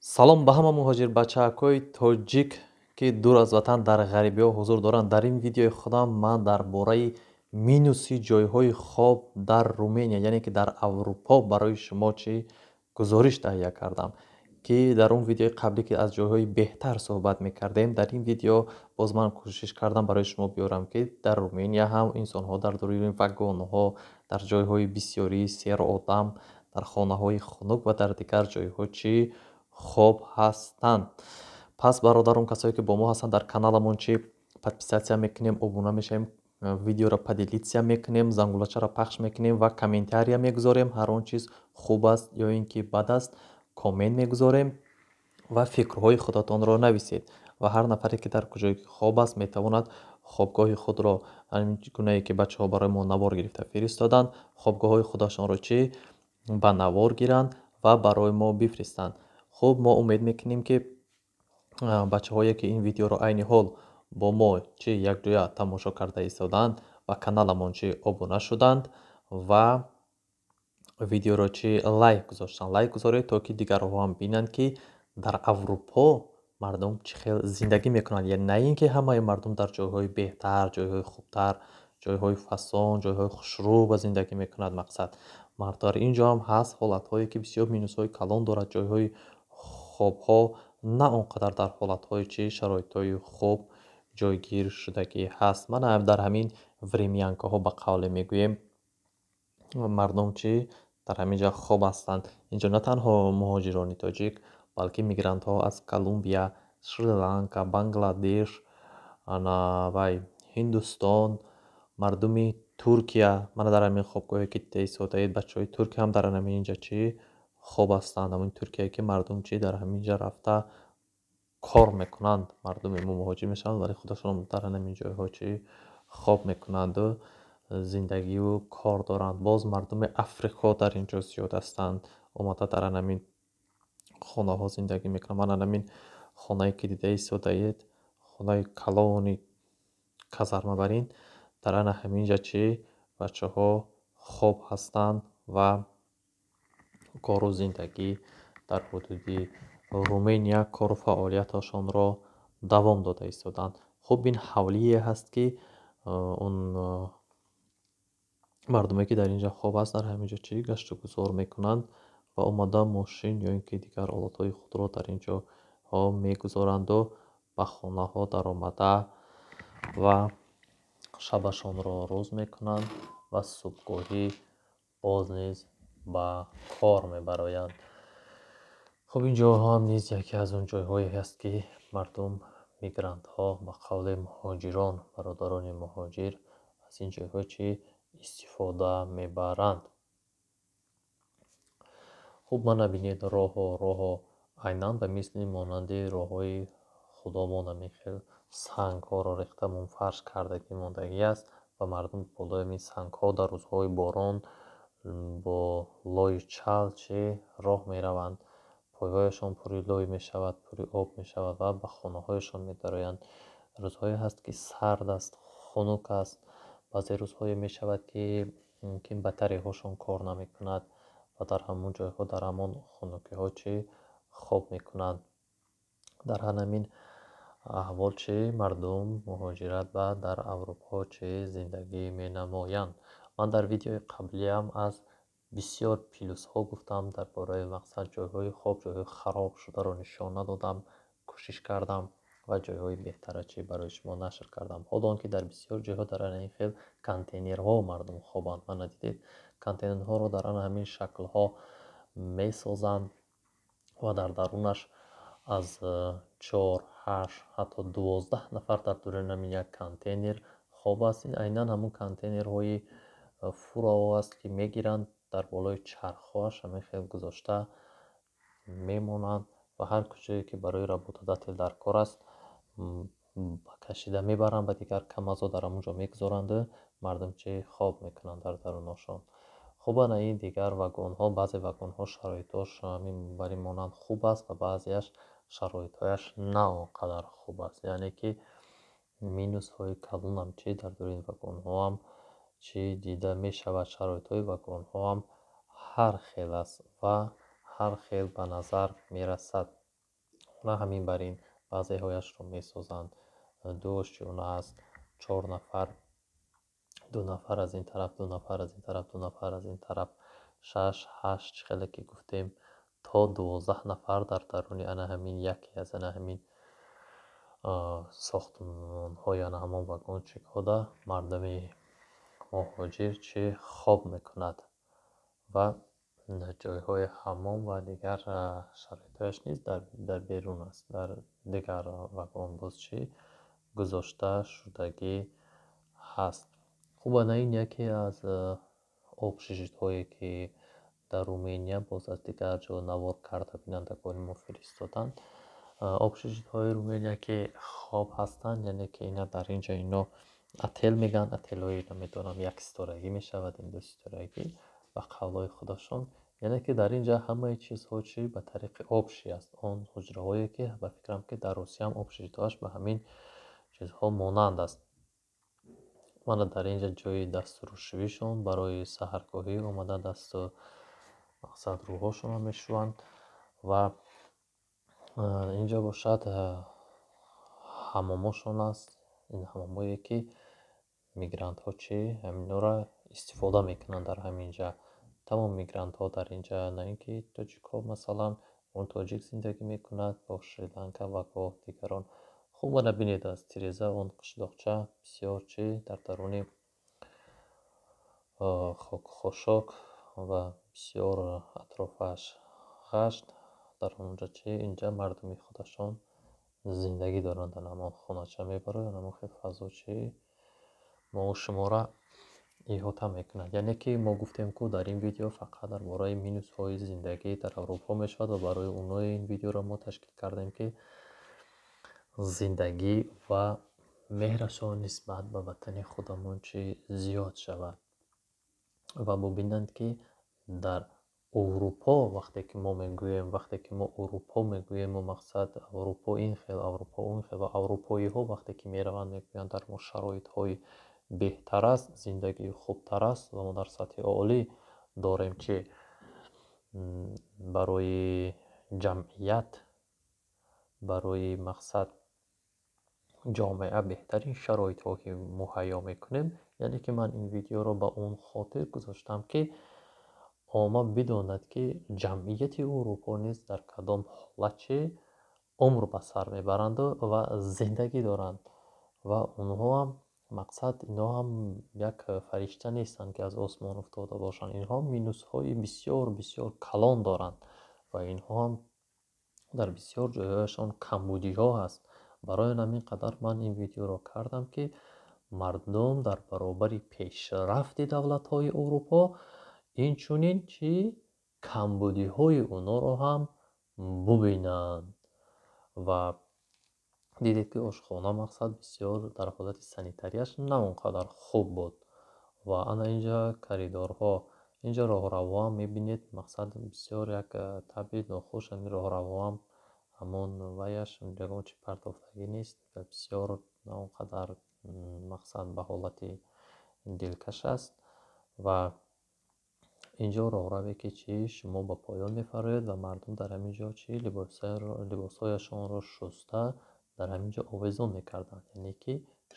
салом ба ҳама муҳоҷирбачаҳакҳои тоҷик ки дур аз ватан дар ғарибиҳо ҳузур доранд. Дар ин видеои худам ман дар бораи минуси ҷойҳои хоб дар Румения, яъне ки дар Аврупо барои шумо чӣ гузориш таҳия кардам, ки дар он видеои қаблӣ ки аз ҷойҳои беҳтар суҳбат мекардем, дар ин видео боз ман кӯшиш кардам барои шумо биёрам, ки дар Румения ҳам инсонҳо дар дуруни вагонҳо, дар ҷойҳои бисёрии серодам, дар хонаҳои хунук ва дар дигар ҷойҳо чӣ хоб ҳастанд. Пас бародарон, касое ки бо мо ҳастанд, дар каналамон чӣ подписатсия мекунем, обуна мешавем, видеоро поделитсия мекунем, зангулачаро пахш мекунем ва комментария мегузорем. Ҳар он чиз хуб аст ё ин ки бад аст, коммент мегузорем ва фикрҳои худатонро нависед. Ва ҳар нафаре ки дар куҷое ки хоб аст, метавонад хобгоҳи худро, ҳамин гунае ки бачаҳо барои мо навор гирифта фиристоданд, хобгоҳҳои худашонро чӣ ба навор гиранд ва барои мо бифиристанд. хуб, мо умед мекунем ки бачаҳое ки ин видеоро айни ҳол бо мо чӣ якҷоя тамошо карда истоданд ва каналамон чӣ обуна шуданд ва видеоро чӣ лайк гузоштанд. Лайк гузоред, то ки дигарҳо ҳам бинанд ки дар Аврупо мардум чӣ хел зиндагӣ мекунанд. Яъне на ин ки ҳамаи мардум дар ҷойҳои беҳтар, ҷойҳои хубтар, ҷойҳои фасон, ҷойҳои хушрӯба зиндагӣ мекунад. Мақсад дар ин ҷо ҳам ҳаст ҳолатҳое ки бисёр минусҳои калон дорад. Ҷойҳои хобҳо на он қадар дар ҳолатҳои чӣ шароитҳои хуб ҷойгир шудагӣ ҳаст. Мана дар ҳамин времянкаҳо ба қавле мегӯем, мардум чӣ дар ҳамин ҷо хоб ҳастанд. Ин ҷо на танҳо муҳоҷирони тоҷик, балки мигрантҳо аз Колумбия, Шри-Ланка, Бангладеш, вай Ҳиндустон, мардуми Туркия, мана дар ҳамин хобгоҳе ки истодаед, бачаҳои туркия ҳам дар ҳамин ҷо чӣ хоб ҳастанд. Ҳамин Туркияе ки мардум чӣ дар ҳамин ҷо рафта кор мекунанд. Мардуми мо муҳоҷир мешаванд, вале худашон дар ҳамин ҷойҳо чӣ хоб мекунанду зиндагию кор доранд. Боз мардуми Африқо дар ин ҷо зиёд ҳастанд, омада дар ҳамин хонаҳо зиндагӣ мекунанд. Мана ҳамин хонае ки дида истодаед, хонаи калони казармабарин, дар ана ҳамин ҷо чӣ бачаҳо хоб ҳастанд ва кору зиндагӣ дар ҳудуди Румения кору фаъолияташонро давом дода истоданд. Хуб, ин ҳавлие ҳаст ки он мардуме ки дар ин ҷо хоб аст, дар ҳамин ҷо чӣ гашту гузор мекунанд ва омада мошин ё ин ки дигар олатҳои худро дар ин ҷоҳо мегузоранду ба хонаҳо даромада ва шабашонро рӯз мекунанд ва субҳгоҳӣ боз низ ба кор мебароянд. хуб, ин ҷойҳо ҳам низ яке аз он ҷойҳое ҳаст ки мардум, мигрантҳо, ба қавле муҳоҷирон, бародарони муҳоҷир аз ин ҷойҳо чӣ истифода мебаранд. хуб, мана бинед роҳо айнан ба мисли монанди роҳҳои худомон ҳамин хел сангҳоро рехта мунфарш кардагӣ мондагӣ аст ва мардум болои ҳамин сангҳо дар рӯзҳои борон бо лои чал чӣ роҳ мераванд. Пойҳояшон пури лой мешавад, пури об мешавад ва ба хонаҳояшон медароянд. Рӯзҳое ҳаст ки сард аст, хунук аст. баъзе рӯзҳое мешавад ки мумкин батареяҳошон кор намекунад ва дар ҳамон ҷойҳо, дар ҳамон хунукиҳо чӣ хоб мекунанд. дар ҳамин аҳвол чӣ мардум муҳоҷират ба дар Аврупо чӣ зиндагӣ менамоянд. ман дар видеои қаблиам аз бисёр плюсҳо гуфтам дар бораи мақсад ҷойҳои хоб, ҷойҳои хароб шударо нишон надодам, кӯшиш кардам ва ҷойҳои беҳтара чӣ барои шумо нашр кардам. ҳоло он ки дар бисёр ҷойҳо дар ин хел контейнерҳо мардум хобанд. мана дидед, контейнерҳоро дар ана ҳамин шаклҳо месозанд ва дар дарунаш аз 4, 8, ҳатто 12 нафар дар дуруни ҳамин як контейнер хоб аст. ин айнан ҳамон контейнерҳои фуроо аст ки мегиранд, дар болои чархҳоаш ҳамин хел гузошта мемонанд ва ҳар куҷое ки барои работодател дар кор аст ба кашида мебаранд, ба дигар камазо дар ҳамон ҷо мегузоранду мардум чӣ хоб мекунанд дар дарунашон. хуб, ана ин дигар вагонҳо, баъзе вагонҳо шароитҳош ҳамин бари монанд хуб аст ва баъзеаш шароитҳояш на он қадар хуб аст. яъне ки минусҳои калонам чӣ дар дуруни вагонҳоам чӣ дида мешавад. шароитҳои вагонҳоам ҳар хел аст ва ҳар хел ба назар мерасад. ва ҳамин бар ин баъзеҳояшро месозанд. 2 аст 4 нафар, 2 нафар аз ин тараф, 2 нафар аз ин тараф, 2 нафар аз ин тараф, 6 8 хеле ки гуфтем то 12 нафар дар даруни ана ҳамин яке аз ана ҳамин сохтмонҳои ана ҳамон вагончикҳода мардуми муҳоҷир чӣ хоб мекунад ва ҷойҳои ҳаммом ва дигар шароитҳояш низ дар берун аст. Дар дигар вагон боз чӣ гузошта шудагӣ ҳаст. хуб ана ин яке аз обшижитҳое ки дар Румения боз аз дигар ҷо навор карда бинандагони мо фиристоданд. обшижитҳои Румения ки хоб ҳастанд, яъне ки ина дар инҷа ино отел мегӯянд. отелҳои намедонам яксторагӣ мешавад, ин дусторагӣ ва қавлҳои худашон, яъне ки дар инҷа ҳамаи чизҳо чӣ ба тариқи обши аст. он ҳуҷраҳое ки ба фикрам ки дар Русиям обшижитҳояш ба ҳамин чизҳо монанд аст. мана дар инҷа ҷои дастурӯшивишон барои саҳаргоҳӣ омада дасту мақсад рӯҳошон мешуванд ва инҷа бошад ҳамомошон аст. ин ҳамомое ки мигрантҳо чӣ ҳаминора истифода мекунанд дар ҳаминҷа. тамом мигрантҳо дар инҷа, на ин ки тоҷикҳо масалан, он тоҷик зиндагӣ мекунад бо Шри-Ланка ва гоҳ дигарон. хуб ана бинед аз тиреза он қишлоқча бисёр чӣ дар даруни хоку хошок ва бисёр атрофаш ғашт. дар онҷа чӣ инҷа мардуми худашон зиндагӣ доранд. ана ҳамон хонача мебарояд, ана ҳамон фазо чӣ мо шумора иҳота мекунад. яъне ки мо гуфтем ку дар ин видео фақат дар бораи минусҳои зиндагӣ дар Аврупо мешавад ва барои онои ин видеоро мо ташкил кардем ки зиндагӣ ва меҳрашон нисбат ба ватани худамон чӣ зиёд шавад ва бубинанд ки дар Аврупо вақте ки мо мегӯем, вақте ки мо Аврупо мегӯем, мо мақсад Аврупо ин хел, Аврупо он хел, ва аврупоиҳо вақте ки мераванд мегӯянд дар мо шароитҳои беҳтар аст, зиндагии хубтар аст ва мо дар сатҳи олӣ дорем чӣ барои ҷамъият, барои мақсад ҷомеа беҳтарин шароитҳо ки муҳайё мекунем. яъне ки ман ин видеоро ба он хотир гузоштам ки омма бидонад ки ҷамъияти Аврупо низ дар кадом ҳолат чӣ умр ба сар мебаранду ва зиндагӣ доранд ва онҳо ҳам мақсад инҳо ҳам як фаришта нестанд ки аз осмон уфтода бошанд. инҳо минусҳои бисёр бисёр калон доранд ва инҳо ҳам дар бисёр ҷойҳояшон камбудиҳо ҳаст. барои ҳамин қадар ман ин видеоро кардам ки мардум дар баробари пешрафти давлатҳои Аврупо инчунин чӣ камбудиҳои онҳоро ҳам бубинанд. ва дидед ки ошхона мақсад бисёр дар ҳолати санитарияш на он қадар хуб буд ва ана инҷа коридорҳо, инҷа роҳравоам мебинед мақсад бисёр як таби нохуш. ҳамин роҳравоам ҳамон ваяш ягон чи партофтагӣ нест, бисёр на он қадар мақсад ба ҳолати дилкаш аст ва инҷо роҳраве ки чӣ шумо ба поён мефароед ва мардум дар ҳамин ҷо чӣ либосҳояшонро шуста дар ҳамин ҷо овезон мекарданд. яъне ки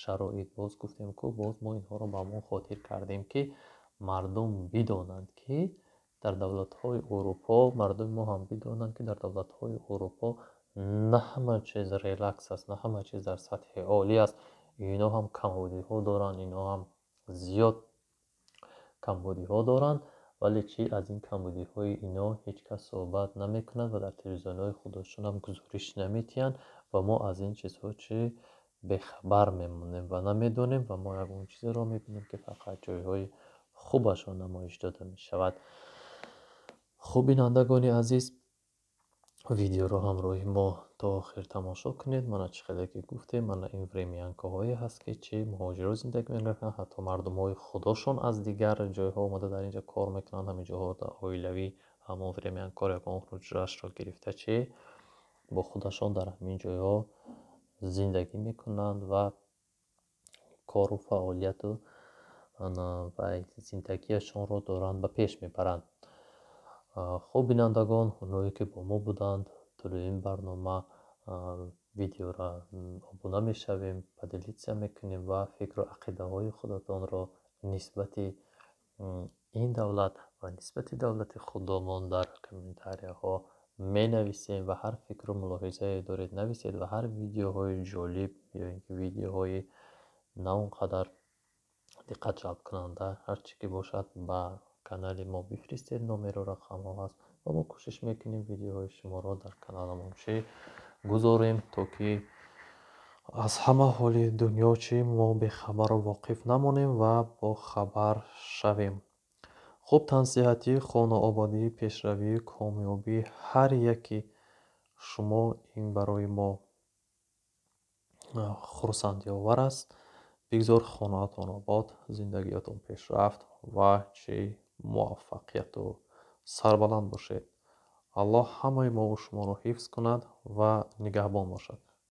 шароит, боз гуфтем ку боз мо инҳоро ба ҳамон хотир кардем ки мардум бидонанд ки дар давлатҳои Аврупо, мардуми мо ҳам бидонанд ки дар давлатҳои Аврупо на ҳама чиз релакс аст, на ҳама чиз дар сатҳи олӣ аст. инҳо ҳам камбудиҳо доранд, инҳо ҳам зиёд камбудиҳо доранд, вале чӣ аз ин камбудиҳои инҳо ҳеҷ кас суҳбат намекунад ва дар телевизионҳои худашон ҳам гузориш наметиҳанд ва мо аз ин чизҳо чӣ бехабар мемонем ва намедонем ва мо ягон чизеро мебинем ки фақат ҷойҳои хубашон намоиш дода мешавад. хуб бинандагони азиз, видеоро ҳамроҳи мо то охир тамошо кунед. мана чӣ хеле ки гуфтем, мана ин времянкаҳое ҳаст ки чӣ муҳоҷиро зиндагӣ мекунанд, ҳатто мардумҳои худошон аз дигар ҷойҳо омада дар инҷа кор мекунанд. ҳамин ҷоҳо оилавӣ ҳамон времянкор ягон ҳуҷраашро гирифта чӣ бо худашон дар ҳамин ҷойҳо зиндагӣ мекунанд ва кору фаъолияту ва зиндагиашонро доранд ба пеш мебаранд. хуб бинандагон, онҳое ки бо мо буданд тӯли ин барнома, видеоро обуна мешавем, поделиться мекунем ва фикру ақидаҳои худатонро нисбати ин давлат ва нисбати давлати худомон дар комментарияҳо менависем ва ҳар фикру мулоҳизае доред нависед ва ҳар видеоҳои ҷолиб ё ин ки видеоҳои на он қадар диққатҷалбкунанда ҳарчи ки бошад ба канали мо бифиристед, номеру рақамҳо ҳаст ва мо кӯшиш мекунем видеоҳои шуморо дар каналамон чӣ гузорем, то ки аз ҳама ҳоли дунё чӣ мо бехабару воқиф намонем ва бохабар шавем. хуб, тансиҳатӣ, хонаободӣ, пешравӣ, комёбӣ ҳар яки шумо ин барои мо хурсандиовар аст. бигзор хонаатон обод, зиндагиятон пешрафт ва чӣ муваффақияту сарбаланд бошед. аллоҳ ҳамаи мову шуморо ҳифз кунад ва нигаҳбон бошад.